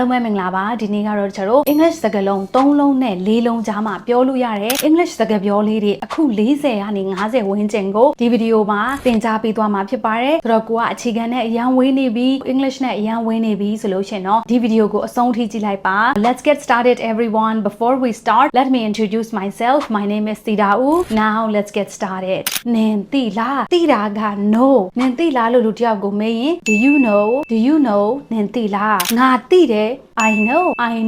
အားလုံးပဲမင်္ဂလာပါဒီနေ့ကတော့ကျွန်တော် English စကားလုံး3လုံးနဲ့4လုံးကြားမှာပြောလို့ရတဲ့ English စကားပြောလေးတွေအခု40ကနေ50ဝန်းကျင်ကိုဒီဗီဒီယိုမှာသင်ကြားပေးသွားမှာဖြစ်ပါတယ်ဆိုတော့ကိုကအခြေခံနဲ့အရန်ဝေးနေပြီ English နဲ့အရန်ဝေးနေပြီဆိုလို့ရှင်တော့ဒီဗီဒီယိုကိုအဆုံးထိကြည့်လိုက်ပါ Let's get started everyone before we start let me introduce myself my name is Sidau now let's get started နင်သိလားသိတာက no နင်သိလားလို့လူတယောက်ကိုမေးရင် do you know နင်သိလားငါသိတယ် I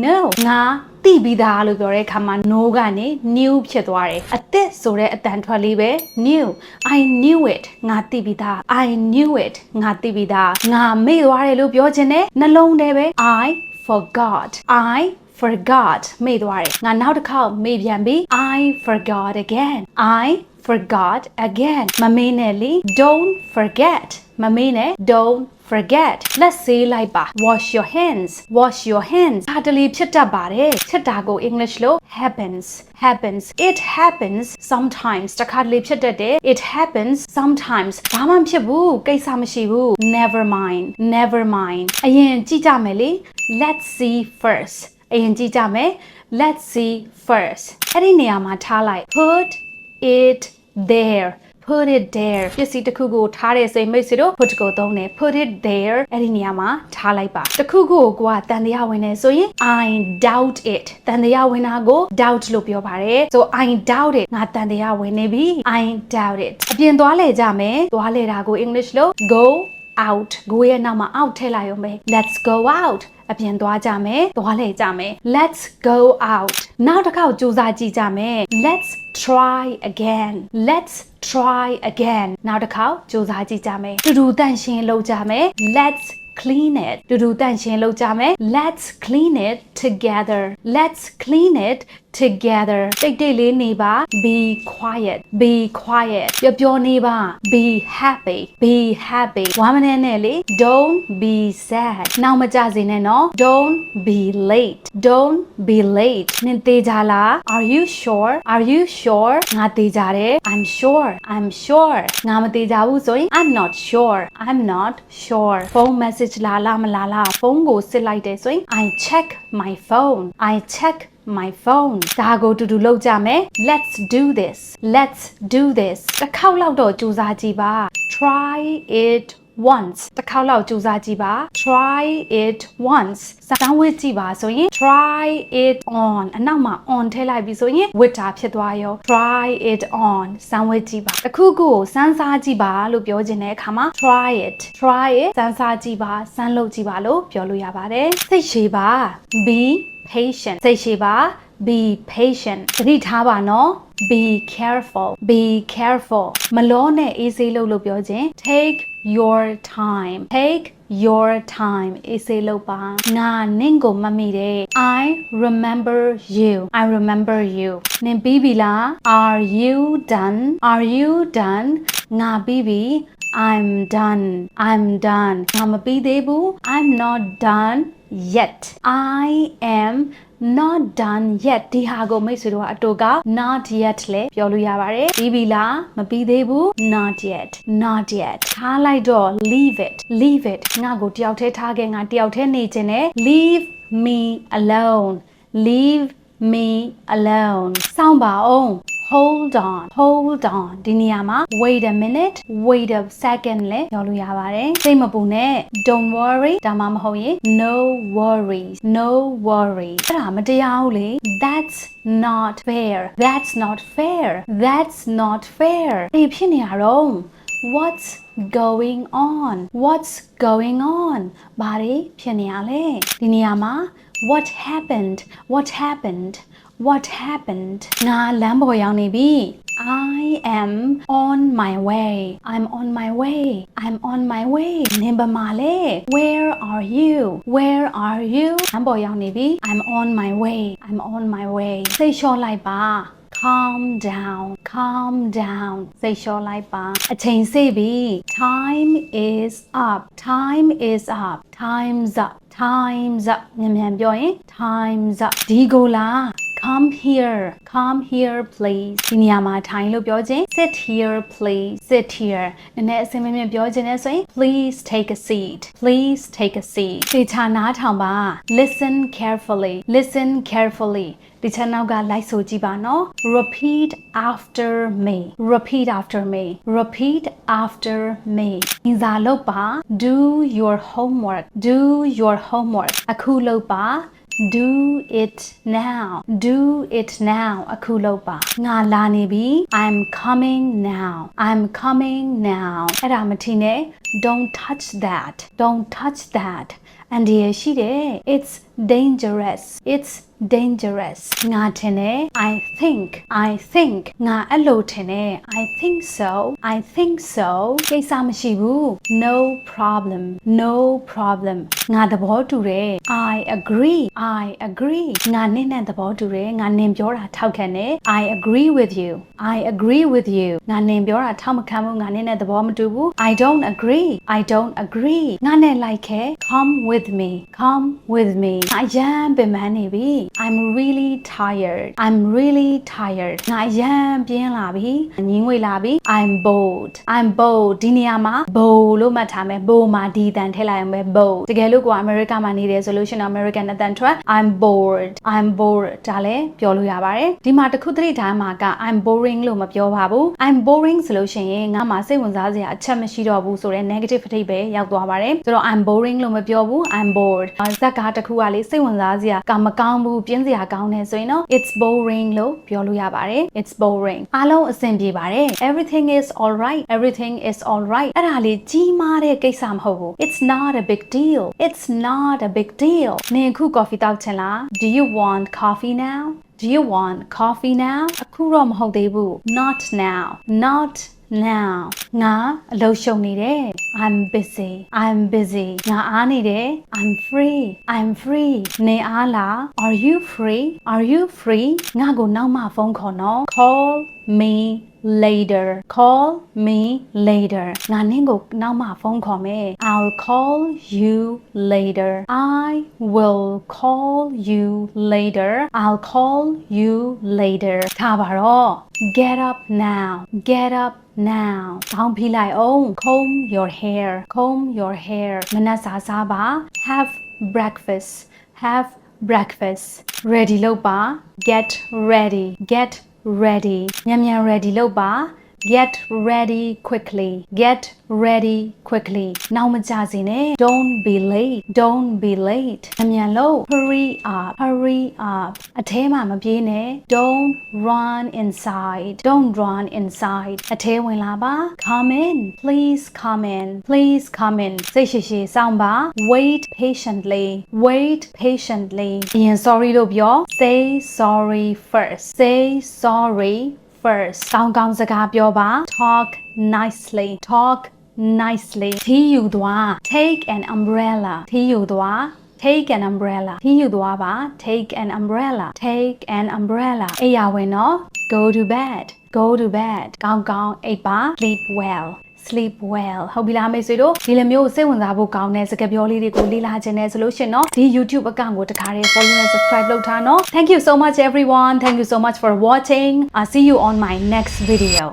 know ငါသိပြီးသားလို့ပြောတဲ့အခါမှာ no ကနေ new ဖြစ်သွားတယ်အသစ်ဆိုတဲ့အတန်ထွက်လေးပဲ new I knew it ငါသိပြီးသား I knew it ငါသိပြီးသားငါမေ့သွားတယ်လို့ပြောခြင်းနဲ့နှလုံးထဲပဲ I forgot မေ့သွားတယ်ငါနောက်တစ်ခေါက်မေ့ပြန်ပြီ I forgot again I forgot again မမေ့နဲ့လေ don't forget မမေ့နဲ့ don't forget let's say လိုက်ပါ wash your hands ဒါတလေဖြစ်တတ်ပါတယ်ဖြစ်တာကို English လို့ happens it happens sometimes တခါတလေဖြစ်တတ်တယ် it happens sometimes ဘာမှမဖြစ်ဘူးကိစ္စမရှိဘူး never mind အရင်ကြည့်ကြမယ်လေ let's see first အရင်ကြည့်ကြမယ် let's see first အဲ့ဒီနေရာမှာထားလိုက် put it there ပစ္စည်းတစ်ခုကိုထားတဲ့စိတ်မိတ်ဆွေတို့ put ကိုသုံးတယ် put it there အဲ့ဒီနေရာမှာထားလိုက်ပါတစ်ခုကိုကိုကတန်တရားဝင်နေဆိုရင် I doubt it တန်တရားဝင်တာကို doubt လို့ပြောပါတယ် so I doubt it ငါတန်တရားဝင်နေပြီ I doubt it အပြင်သွားလေကြမယ်သွားလေတာကို English လို့ go out go ရဲ့နောက်မှာ out ထည့်လိုက်ရုံပဲ let's go out အပြင်သွားကြမယ်သွားလေကြမယ် let's go out နောက်တစ်ခေါက်ကြိုးစားကြည့်ကြမယ် let's try again နောက်တစ်ခေါက်ကြိုးစားကြည့်ကြမယ်တူတူတန့်ရှင်းလုပ်ကြမယ် let's clean it တူတူတန့်ရှင်းလုပ်ကြမယ် let's clean it together တိတ်တိတ်လေးနေပါ be quiet ပြောနေပါ be happy 1 minute နဲ့လေ don't be sad နောက်မကြစေနဲ့နော် don't be late နင်သေးကြလား are you sure ငါသေးကြတယ် I'm sure ငါမသေးကြဘူးဆိုရင် I'm not sure ဖုန်း message လာလားမလာလားဖုန်းကိုစစ်လိုက်တယ်ဆိုရင် I check my phone ဒါကိုတူတူလုပ်ကြမယ် let's do this တစ်ခေါက်လောက်တော့ကြိုးစားကြည့်ပါ try it once တစ်ခေါက်လောက်ကြိုးစားကြည့်ပါ try it once စမ်းဝတ်ကြည့်ပါဆိုရင် try it on အနောက်မှာ on ထည့်လိုက်ပြီဆိုရင်ဝတ်တာဖြစ်သွားရော try it on စမ်းဝတ်ကြည့်ပါတစ်ခုခုကိုစမ်းစားကြည့်ပါလို့ပြောခြင်းတဲ့အခါမှာ try it စမ်းစားကြည့်ပါစမ်းလုပ်ကြည့်ပါလို့ပြောလို့ရပါတယ်စိတ်ရှည်ပါ be patient သတိထားပါနော် be careful မလောနဲ့အေးဆေးလို့ပြောခြင်း take your time အေးဆေးလို့ပါငါနင့်ကိုမမိတယ် I remember you နင်ပြီးပြီလား are you done ငါပြီးပြီ I'm done ငါမပြီးသေးဘူး I'm not done yet I am not done yet ဒီဟာကိုမိတ်ဆွေတို့ကအတူက not yet လဲပြောလို့ရပါတယ်ပြီးပြီလားမပြီးသေးဘူး not yet ထားလိုက်တော့ leave it ငါကိုတယောက်တည်းထားခဲ့ငါတယောက်တည်းနေခြင်းနဲ့ leave me alone စောင့်ပါအောင် hold on ဒီနေရာမှာ wait a minute wait a second လဲပြောလို့ရပါတယ်စိတ်မပူနဲ့ don't worry ဒါမှမဟုတ်ရင် no worries အဲ့ဒါမတရားဘူးလေ that's not fair ဒီဖြစ်နေရတော့ what's going on ဘာတွေဖြစ်နေရလဲဒီနေရာမှာ what happened ငါလမ်းပေါ်ရောက်နေပြီ I am on my way နင်ဘမာလဲ where are you လမ်းပေါ်ရောက်နေပြီ I'm on my way စိတ်လျှော့လိုက်ပါ calm down စိတ်လျှော့လိုက်ပါအချိန်စေ့ပြီ time is up time's up မြန်ပြောရင် time's up ဒီကိုလား come here please ဒီနေရာမှာထိုင်လို့ပြောခြင်း sit here please sit here နည်းနည်းအစင်းမမြင်ပြောခြင်းနဲ့ဆိုရင် please take a seat သေချာနားထောင်ပါ listen carefully ဒီချက်နောက်ကလိုက်ဆိုကြည့်ပါနော် repeat after me အင်္ဂါလုပ်ပါ do your homework အခုလုပ်ပါDo it now အခုလုပ်ပါငါလာနေပြီ I'm coming now အဲ့ဒါမထီနဲ့ don't touch that အန်ဒီရရှိတယ် it's dangerous ငါထင်တယ် I think ငါအဲ့လိုထင်တယ် I think so ကိစ္စမရှိဘူး no problem ငါသဘောတူတယ် I agree ငါနဲ့သဘောတူတယ်ငါနင်ပြောတာထောက်ခံတယ် I agree with you ငါနင်ပြောတာထောက်မခံဘူးငါနဲ့သဘောမတူဘူး I don't agree ငါနဲ့လိုက်ခဲ come with me ငါရမ်းပင်ပန်းနေပြီ I'm really tired ငါရမ်းပြင်းလာပြီညင်းငွေလာပြီ I'm bored ဒီနေရာမှာ bold လို့မှတ်ထားမယ် bold မှာဒီတန်ထည့်လိုက်အောင်ပဲ bold တကယ်လို့ကိုအမေရိကမှာနေတယ်ဆိုလို့ရှိရင် American အတန်ထွက် I'm bored ဒါလည်းပြောလို့ရပါတယ်ဒီမှာတစ်ခုသတိထားမှာက I'm boring လို့မပြောပါဘူး I'm boring ဆိုလို့ရှိရင်ငါမှာစိတ်ဝင်စားစရာအချက်မရှိတော့ဘူးဆိုတဲ့ negative အဓိပ္ပာယ်ရောက်သွားပါတယ်ဆိုတော့ I'm boring လို့မပြောဘူး I'm bored ဇက်ကားတစ်ခုကလေစိတ်ဝင်စားစရာမကောင်းဘူးပြင်းစရာကောင်းတယ်ဆိုရင်တော့ it's boring လို့ပြောလို့ရပါတယ် it's boring အားလုံးအဆင်ပြေပါတယ် everything is all right အဲ့ဒါလေးကြီးမားတဲ့ကိစ္စမဟုတ်ဘူး it's not a big deal နင်အခု coffee တောက်ချင်လား do you want coffee now အခုတော့မဟုတ်သေးဘူး not now ငါအလုပ်ရှုပ်နေတယ် I'm busy ငါအားနေတယ် I'm free နေအားလား Are you free ငါကိုနောက်မှဖုန်းခေါ်နော် Call me later ငါနင့်ကိုနောက်မှဖုန်းခေါ်မယ် I'll call you later I will call you later I'll call you later ထားပါတော့ get up now ခေါင်းဖိလိုက်အောင် comb your hair မနက်စာစားပါ have breakfast ready လုပ်ပါ get ready မြန် ready လုပ်ပါ get ready quickly နောက်မကြစေနဲ့ don't be late မြန်လို့ hurry up အထဲမှာမပြေးနဲ့ don't run inside အထဲဝင်လာပါ please come in စိတ်ရှိစောင့်ပါ wait patiently အရင် sorry လို့ပြော say sorry first ကောင်းစကားပြောပါ talk nicely ထီးယူသွား take an umbrella ထီးယူသွားပါ take an umbrella အိယာဝင်တော့ go to bed ကောင်းအိပ်ပါ sleep well ဟုတ်ပြီလားမိတ်ဆွေတို့ဒီလိုမျိုးစိတ်ဝင်စားဖို့ကောင်းတဲ့စကားပြောလေးတွေကိုလေ့လာခြင်းနဲ့ဆိုလို့ရှင်เนาะဒီ YouTube အကောင့်ကိုတခါတည်း follow နဲ့ subscribe လုပ်ထားเนาะ Thank you so much everyone. Thank you so much for watching. I'll see you on my next video.